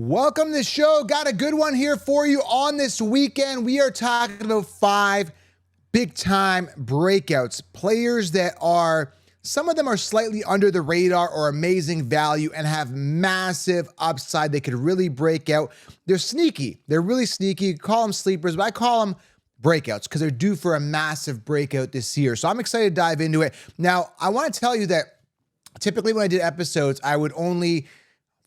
Welcome to the show. Got a good one here for you on this weekend. We are talking about 5 big-time breakouts. Players that are, some of them are slightly under the radar or amazing value and have massive upside. They could really break out. They're sneaky. They're really sneaky. You call them sleepers, but I call them breakouts because they're due for a massive breakout this year. So I'm excited to dive into it. Now, I want to tell you that typically when I did episodes, I would only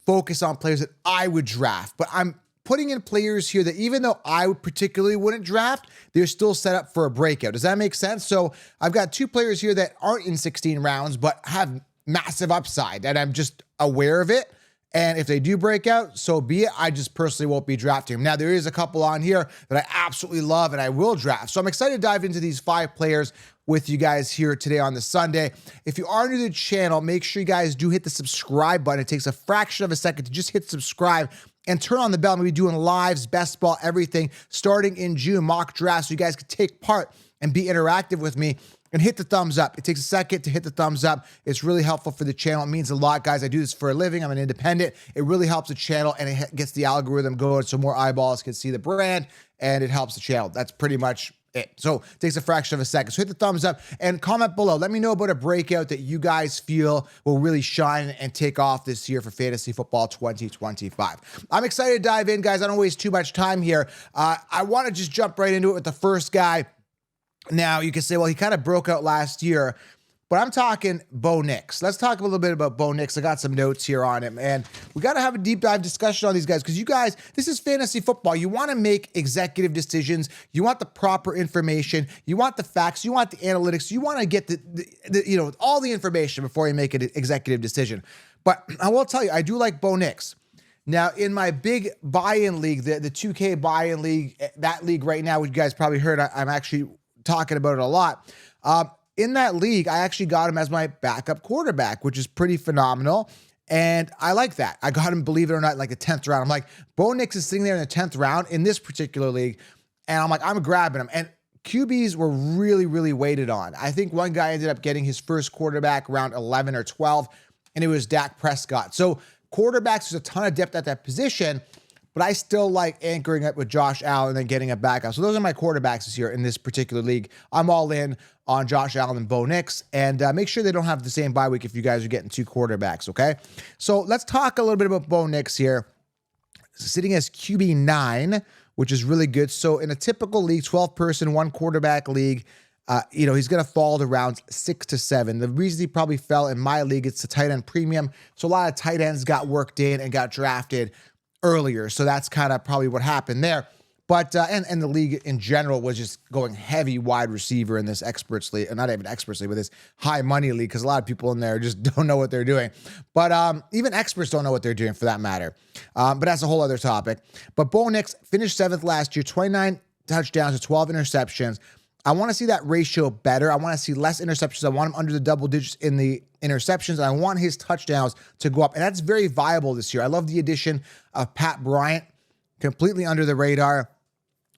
focus on players that I would draft, but I'm putting in players here that even though I particularly wouldn't draft, they're still set up for a breakout. Does that make sense? So I've got 2 players here that aren't in 16 rounds, but have massive upside, and I'm just aware of it. And if they do break out, so be it. I just personally won't be drafting them. Now, there is a couple on here that I absolutely love and I will draft. So I'm excited to dive into these 5 players with you guys here today on the Sunday. If you are new to the channel, make sure you guys do hit the subscribe button. It takes a fraction of a second to just hit subscribe and turn on the bell. I'm going to be doing lives, best ball, everything starting in June, mock drafts, so you guys can take part and be interactive with me. And hit the thumbs up. It takes a second to hit the thumbs up. It's really helpful for the channel. It means a lot, guys. I do this for a living. I'm an independent. It really helps the channel, and it gets the algorithm going so more eyeballs can see the brand, and it helps the channel. That's pretty much it. So it takes a fraction of a second. So hit the thumbs up and comment below. Let me know about a breakout that you guys feel will really shine and take off this year for Fantasy Football 2025. I'm excited to dive in, guys. I don't waste too much time here. I want to just jump right into it with the first guy. Now, you can say, well, he kind of broke out last year, but I'm talking Bo Nix. Let's talk a little bit about Bo Nix. I got some notes here on him, and we got to have a deep dive discussion on these guys because you guys, this is fantasy football. You want to make executive decisions. You want the proper information. You want the facts. You want the analytics. You want to get the all the information before you make an executive decision. But I will tell you, I do like Bo Nix. Now, in my big buy-in league, the 2K buy-in league, that league right now, which you guys probably heard, I'm actually talking about it a lot. In that league, I actually got him as my backup quarterback, which is pretty phenomenal. And I like that. I got him, believe it or not, like the 10th round. I'm like, Bo Nix is sitting there in the 10th round in this particular league. And I'm like, I'm grabbing him. And QBs were really, really weighted on. I think one guy ended up getting his first quarterback around 11 or 12, and it was Dak Prescott. So quarterbacks, there's a ton of depth at that position, but I still like anchoring it with Josh Allen and then getting a backup. So those are my quarterbacks this year in this particular league. I'm all in on Josh Allen and Bo Nix. And make sure they don't have the same bye week if you guys are getting 2 quarterbacks, okay? So let's talk a little bit about Bo Nix here. Sitting as QB9, which is really good. So in a typical league, 12-person, 1 quarterback league, he's going to fall to rounds 6 to 7. The reason he probably fell in my league, it's the tight end premium. So a lot of tight ends got worked in and got drafted earlier. So that's kind of probably what happened there. But, and the league in general was just going heavy wide receiver in this experts league, not even experts league, but this high money league, because a lot of people in there just don't know what they're doing. But even experts don't know what they're doing for that matter. But that's a whole other topic. But Bo Nix finished 7th last year, 29 touchdowns to 12 interceptions. I want to see that ratio better. I want to see less interceptions. I want him under the double digits in the interceptions, and I want his touchdowns to go up. And that's very viable this year. I love the addition of Pat Bryant, completely under the radar.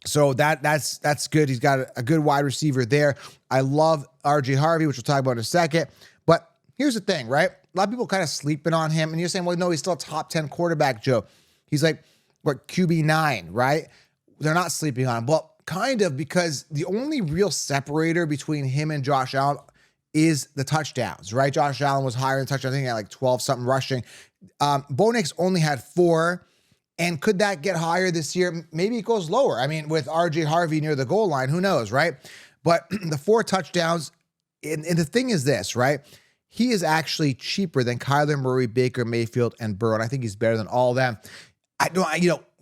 So that's good. He's got a good wide receiver there. I love RJ Harvey, which we'll talk about in a second. But here's the thing, right? A lot of people kind of sleeping on him, and you're saying, well, no, he's still a top 10 quarterback, Joe. He's like, what, QB9, right? They're not sleeping on him. Well, kind of, because the only real separator between him and Josh Allen is the touchdowns, right? Josh Allen was higher in touchdowns. I think he had like 12-something rushing. Bo Nix only had 4. And could that get higher this year? Maybe it goes lower. I mean, with RJ Harvey near the goal line, who knows, right? But the 4 touchdowns, and the thing is this, right? He is actually cheaper than Kyler Murray, Baker Mayfield, and Burrow. And I think he's better than all of them.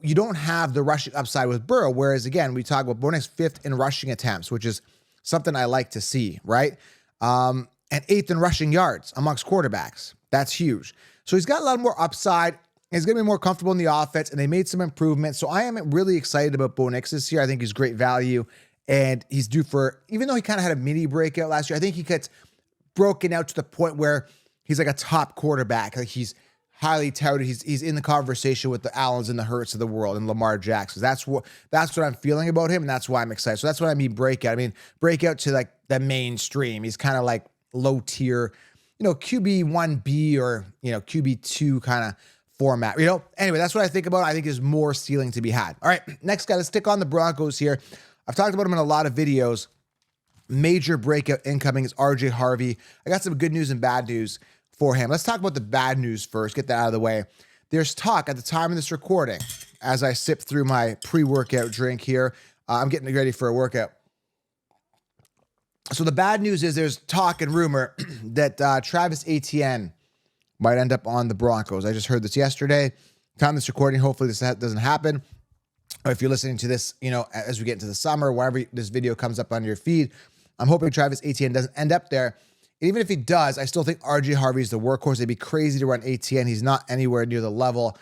You don't have the rushing upside with Burrow, whereas, again, we talk about Bo Nix 5th in rushing attempts, which is something I like to see, right? And 8th in rushing yards amongst quarterbacks. That's huge. So he's got a lot more upside. He's going to be more comfortable in the offense, and they made some improvements. So I am really excited about Bo Nix this year. I think he's great value, and he's due for, even though he kind of had a mini breakout last year, I think he gets broken out to the point where he's like a top quarterback. Like, he's highly touted. He's in the conversation with the Allens and the Hurts of the world and Lamar Jackson. That's what I'm feeling about him, and that's why I'm excited. So that's what I mean breakout. I mean breakout to like the mainstream. He's kind of like low tier, QB1B or QB2 kind of format. Anyway, that's what I think about. I think there's more ceiling to be had. All right, next guy, let's stick on the Broncos here. I've talked about him in a lot of videos. Major breakout incoming is RJ Harvey. I got some good news and bad news for him. Let's talk about the bad news first, get that out of the way. There's talk at the time of this recording, as I sip through my pre-workout drink here. I'm getting ready for a workout. So the bad news is there's talk and rumor that Travis Etienne might end up on the Broncos. I just heard this yesterday. Time this recording, hopefully this doesn't happen. Or if you're listening to this, as we get into the summer, wherever this video comes up on your feed, I'm hoping Travis Etienne doesn't end up there. And even if he does, I still think RJ Harvey is the workhorse. It'd be crazy to run Etienne. He's not anywhere near the level,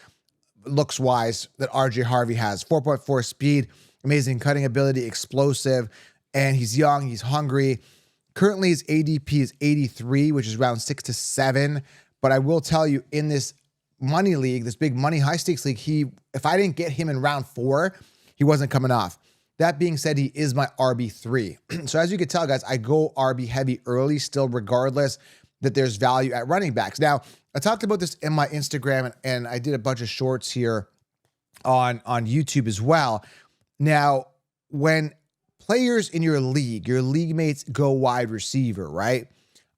looks-wise, that RJ Harvey has. 4.4 speed, amazing cutting ability, explosive, and he's young, he's hungry. Currently, his ADP is 83, which is around 6 to 7. But I will tell you, in this money league, this big money high-stakes league, if I didn't get him in round 4, he wasn't coming off. That being said, he is my RB3. So as you can tell, guys, I go RB heavy early still, regardless that there's value at running backs. Now, I talked about this in my Instagram, and I did a bunch of shorts here on YouTube as well. Now, when players in your league mates go wide receiver, right?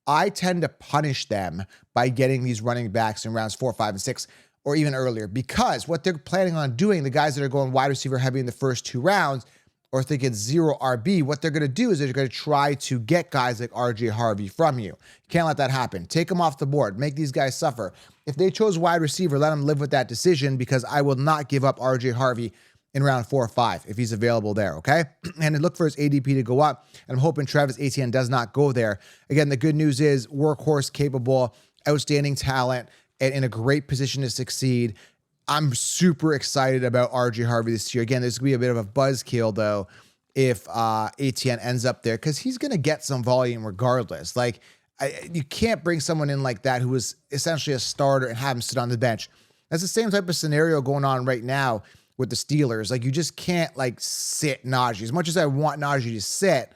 I tend to punish them by getting these running backs in rounds 4, 5, and 6, or even earlier, because what they're planning on doing, the guys that are going wide receiver heavy in the first 2 rounds, or if they get 0 RB, what they're going to do is they're going to try to get guys like RJ Harvey from you. You can't let that happen. Take them off the board. Make these guys suffer. If they chose wide receiver, let them live with that decision, because I will not give up RJ Harvey in round 4 or 5 if he's available there, okay? And look for his ADP to go up, and I'm hoping Travis Etienne does not go there. Again, the good news is workhorse capable, outstanding talent, and in a great position to succeed. I'm super excited about RJ Harvey this year. Again, there's going to be a bit of a buzzkill, though, if Etienne ends up there, because he's going to get some volume regardless. You can't bring someone in like that who is essentially a starter and have him sit on the bench. That's the same type of scenario going on right now with the Steelers. You just can't, sit Najee. As much as I want Najee to sit,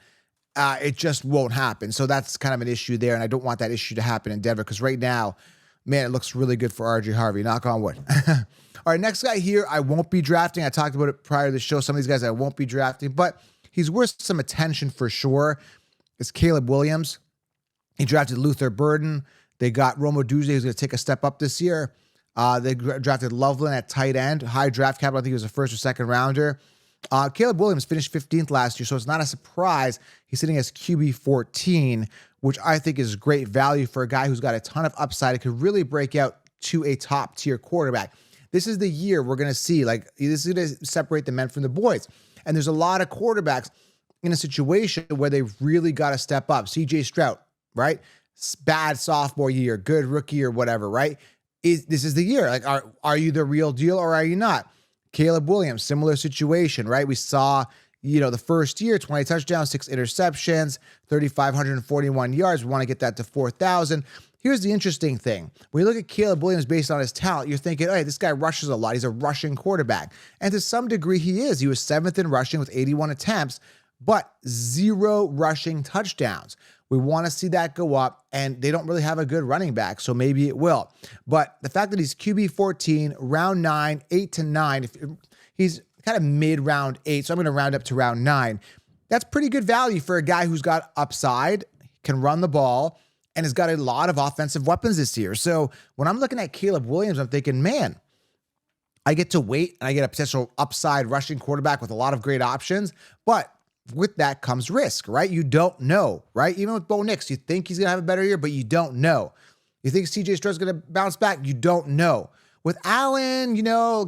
it just won't happen. So that's kind of an issue there, and I don't want that issue to happen in Denver, because right now, man, it looks really good for RJ Harvey. Knock on wood. All right, next guy here I won't be drafting. I talked about it prior to the show. Some of these guys I won't be drafting, but he's worth some attention for sure. It's Caleb Williams. He drafted Luther Burden. They got Rome Odunze, who's going to take a step up this year. They drafted Loveland at tight end. High draft capital. I think he was a first or second rounder. Caleb Williams finished 15th last year, so it's not a surprise he's sitting as QB 14, which I think is great value for a guy who's got a ton of upside. It could really break out to a top-tier quarterback. This is the year we're going to see, this is going to separate the men from the boys. And there's a lot of quarterbacks in a situation where they've really got to step up. CJ Stroud, right? Bad sophomore year, good rookie or whatever, right? This is the year. Are you the real deal or are you not? Caleb Williams, similar situation, right? We saw, the first year, 20 touchdowns, 6 interceptions, 3,541 yards. We want to get that to 4,000. Here's the interesting thing. When you look at Caleb Williams based on his talent, you're thinking, hey, this guy rushes a lot. He's a rushing quarterback. And to some degree, he is. He was 7th in rushing with 81 attempts, but 0 rushing touchdowns. We want to see that go up, and they don't really have a good running back, so maybe it will. But the fact that he's QB 14, round 9, 8 to 9, he's kind of mid-round 8, so I'm going to round up to round 9. That's pretty good value for a guy who's got upside, can run the ball, and has got a lot of offensive weapons this year. So when I'm looking at Caleb Williams, I'm thinking, man, I get to wait, and I get a potential upside rushing quarterback with a lot of great options, but with that comes risk, right? You don't know, right? Even with Bo Nix, you think he's going to have a better year, but you don't know. You think CJ Stroud's going to bounce back? You don't know. With Allen,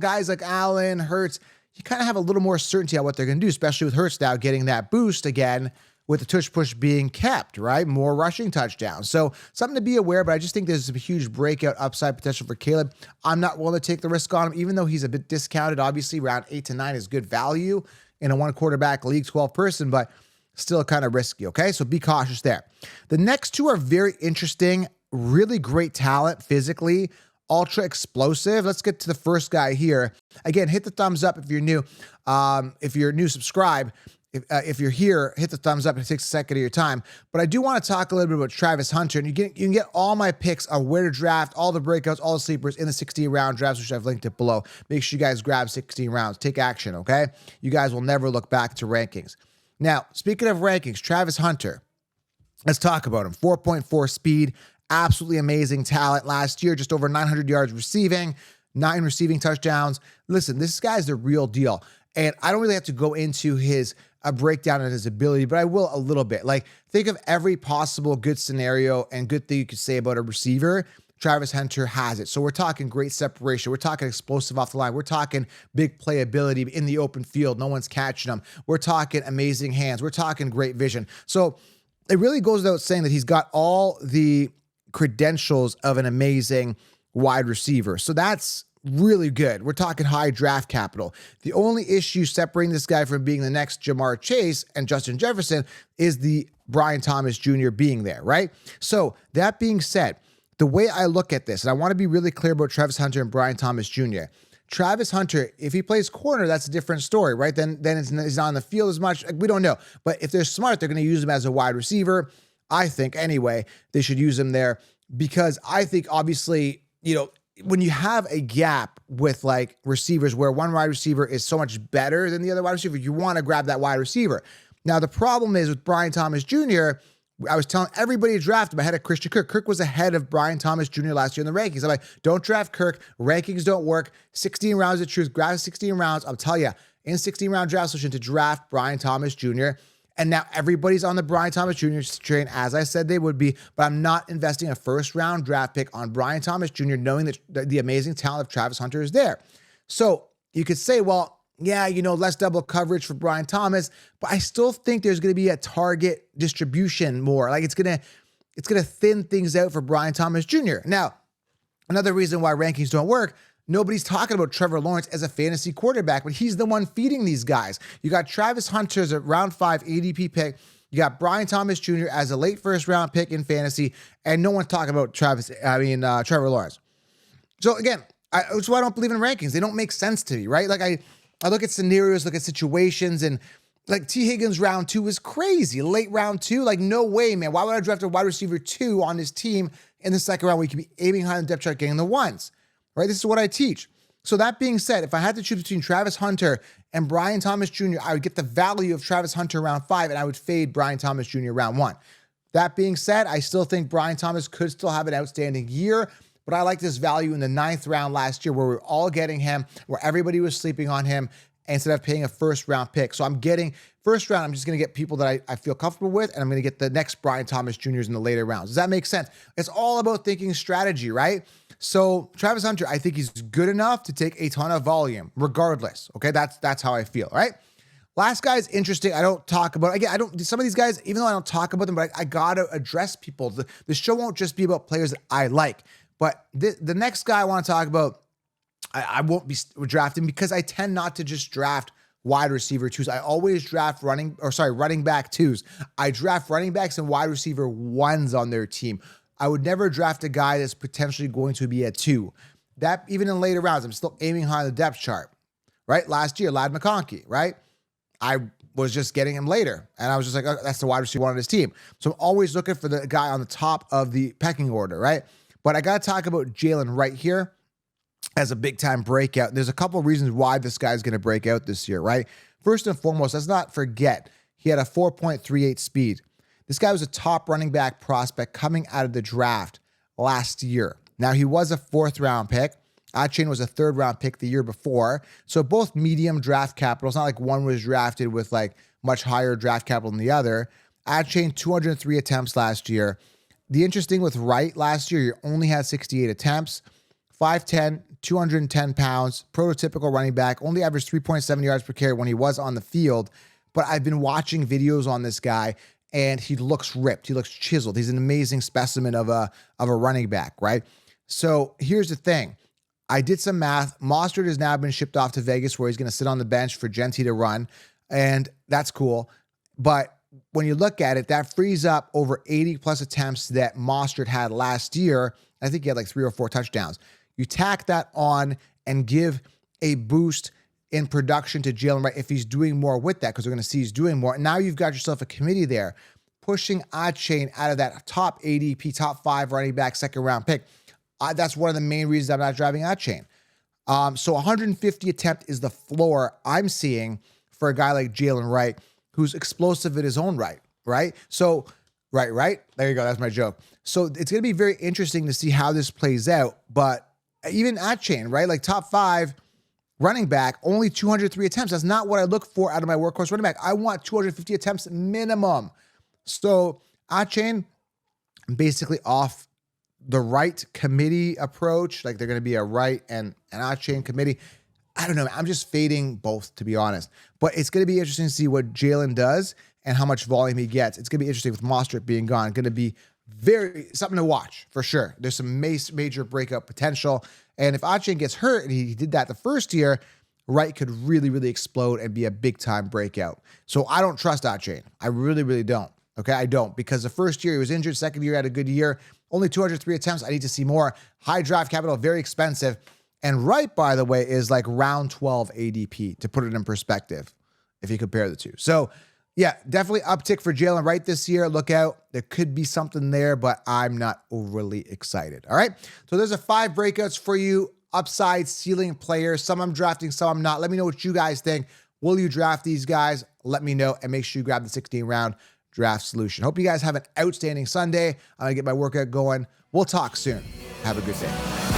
guys like Allen, Hurts, you kind of have a little more certainty on what they're going to do, especially with Hurts now getting that boost again with the tush push being kept, right? More rushing touchdowns. So something to be aware, but I just think there's a huge breakout upside potential for Caleb. I'm not willing to take the risk on him, even though he's a bit discounted. Obviously, round 8 to 9 is good value in a 1-quarterback league, 12 person, but still kind of risky, okay? So be cautious there. The next 2 are very interesting, really great talent physically, ultra explosive. Let's get to the first guy here. Again, hit the thumbs up if you're new. If you're new, subscribe. if you're here, hit the thumbs up. It takes a second of your time. But I do want to talk a little bit about Travis Hunter. And you can get all my picks on where to draft, all the breakouts, all the sleepers in the 16-round drafts, which I've linked it below. Make sure you guys grab 16 rounds. Take action, okay? You guys will never look back to rankings. Now, speaking of rankings, Travis Hunter. Let's talk about him. 4.4 speed. Absolutely amazing talent last year. Just over 900 yards receiving. 9 receiving touchdowns. Listen, this guy's the real deal. And I don't really have to go into his a breakdown of his ability, but I will a little bit. Like, think of every possible good scenario and good thing you could say about a receiver. Travis Hunter has it. So we're talking great separation. We're talking explosive off the line. We're talking big playability in the open field. No one's catching him. We're talking amazing hands. We're talking great vision. So it really goes without saying that he's got all the credentials of an amazing wide receiver. So that's really good. We're talking high draft capital. The only issue separating this guy from being the next Jamar Chase and Justin Jefferson is the Brian Thomas Jr. being there, right? So that being said, the way I look at this, and I want to be really clear about Travis Hunter and Brian Thomas Jr. Travis Hunter, if he plays corner, that's a different story, right? Then he's not on the field as much. We don't know. But if they're smart, they're going to use him as a wide receiver. I think, anyway, they should use him there because I think, obviously, when you have a gap with like receivers where one wide receiver is so much better than the other wide receiver, you want to grab that wide receiver. Now, the problem is with Brian Thomas Jr., I was telling everybody to draft him ahead of Christian Kirk. Kirk was ahead of Brian Thomas Jr. last year in the rankings. I'm like, don't draft Kirk. Rankings don't work. 16 rounds of truth. Grab 16 rounds. I'll tell you, in 16-round draft session to draft Brian Thomas Jr., and now everybody's on the Brian Thomas Jr. train, as I said they would be, but I'm not investing a first-round draft pick on Brian Thomas Jr., knowing that the amazing talent of Travis Hunter is there. So you could say, well, yeah, less double coverage for Brian Thomas, but I still think there's going to be a target distribution more. Like it's going to thin things out for Brian Thomas Jr. Now, another reason why rankings don't work, nobody's talking about Trevor Lawrence as a fantasy quarterback, but he's the one feeding these guys. You got Travis Hunter as a round 5 ADP pick. You got Brian Thomas Jr. as a late first-round pick in fantasy, and no one's talking about Trevor Lawrence. So again, that's why I don't believe in rankings. They don't make sense to me, right? Like I look at scenarios, look at situations, and like T. Higgins round 2 is crazy. Late round 2, like no way, man. Why would I draft a wide receiver 2 on this team in the second round? We could be aiming high on the depth chart, getting the ones. Right? This is what I teach. So that being said, if I had to choose between Travis Hunter and Brian Thomas Jr., I would get the value of Travis Hunter round 5, and I would fade Brian Thomas Jr. round 1. That being said, I still think Brian Thomas could still have an outstanding year, but I like this value in the 9th round last year where we were all getting him, where everybody was sleeping on him instead of paying a first-round pick. So I'm getting first round, I'm just going to get people that I feel comfortable with, and I'm going to get the next Brian Thomas Jr.'s in the later rounds. Does that make sense? It's all about thinking strategy, right? So Travis Hunter, I think he's good enough to take a ton of volume regardless. Okay, that's how I feel, right? Last guy's interesting. I don't talk about, again, some of these guys, even though I don't talk about them, but I got to address people. The show won't just be about players that I like. But the next guy I want to talk about, I won't be drafting because I tend not to just draft wide receiver 2s. I always draft running back 2s. I draft running backs and wide receiver 1s on their team. I would never draft a guy that's potentially going to be a 2. That even in later rounds, I'm still aiming high on the depth chart, right? Last year, Ladd McConkey, right? I was just getting him later, and I was just like, oh, that's the wide receiver 1 on his team. So I'm always looking for the guy on the top of the pecking order, right? But I got to talk about Jalen right here as a big-time breakout. There's a couple of reasons why this guy's going to break out this year, right? First and foremost, let's not forget, he had a 4.38 speed. This guy was a top running back prospect coming out of the draft last year. Now, he was a 4th-round pick. Chain was a 3rd-round pick the year before. So both medium draft capital. It's not like one was drafted with like much higher draft capital than the other. Chain 203 attempts last year. The interesting with Wright last year, he only had 68 attempts, 5'10", 210 pounds, prototypical running back, only averaged 3.7 yards per carry when he was on the field. But I've been watching videos on this guy, and he looks ripped. He looks chiseled. He's an amazing specimen of a running back, right? So here's the thing. I did some math. Mostert has now been shipped off to Vegas where he's going to sit on the bench for Gentry to run, and that's cool. But when you look at it, that frees up over 80-plus attempts that Mostert had last year. I think he had like 3 or 4 touchdowns. You tack that on and give a boost in production to Jalen Wright if he's doing more with that, because we're going to see he's doing more. Now you've got yourself a committee there pushing Achane out of that top ADP, top 5 running back, second round pick. That's one of the main reasons I'm not driving Achane. So 150 attempt is the floor I'm seeing for a guy like Jalen Wright, who's explosive in his own right? So, right? There you go. That's my joke. So it's going to be very interesting to see how this plays out. But even Achane, right? Like top 5 running back, only 203 attempts. That's not what I look for out of my workhorse running back. I want 250 attempts minimum. So Achane, basically off the right committee approach, like they're going to be a right and an Achane committee. I don't know. I'm just fading both, to be honest. But it's going to be interesting to see what Jalen does and how much volume he gets. It's going to be interesting with Mostert being gone. Going to be something to watch for sure. There's some major breakout potential. And if Achane gets hurt, and he did that the first year, Wright could really, really explode and be a big-time breakout. So I don't trust Achane. I really, really don't. Okay, I don't, because the first year he was injured, second year he had a good year, only 203 attempts. I need to see more. High draft capital, very expensive. And Wright, by the way, is like round 12 ADP, to put it in perspective, if you compare the two. So, yeah, definitely uptick for Jalen Wright this year. Look out. There could be something there, but I'm not overly excited. All right, so there's a 5 breakouts for you, upside ceiling players. Some I'm drafting, some I'm not. Let me know what you guys think. Will you draft these guys? Let me know, and make sure you grab the 16-round draft solution. Hope you guys have an outstanding Sunday. I'm going to get my workout going. We'll talk soon. Have a good day.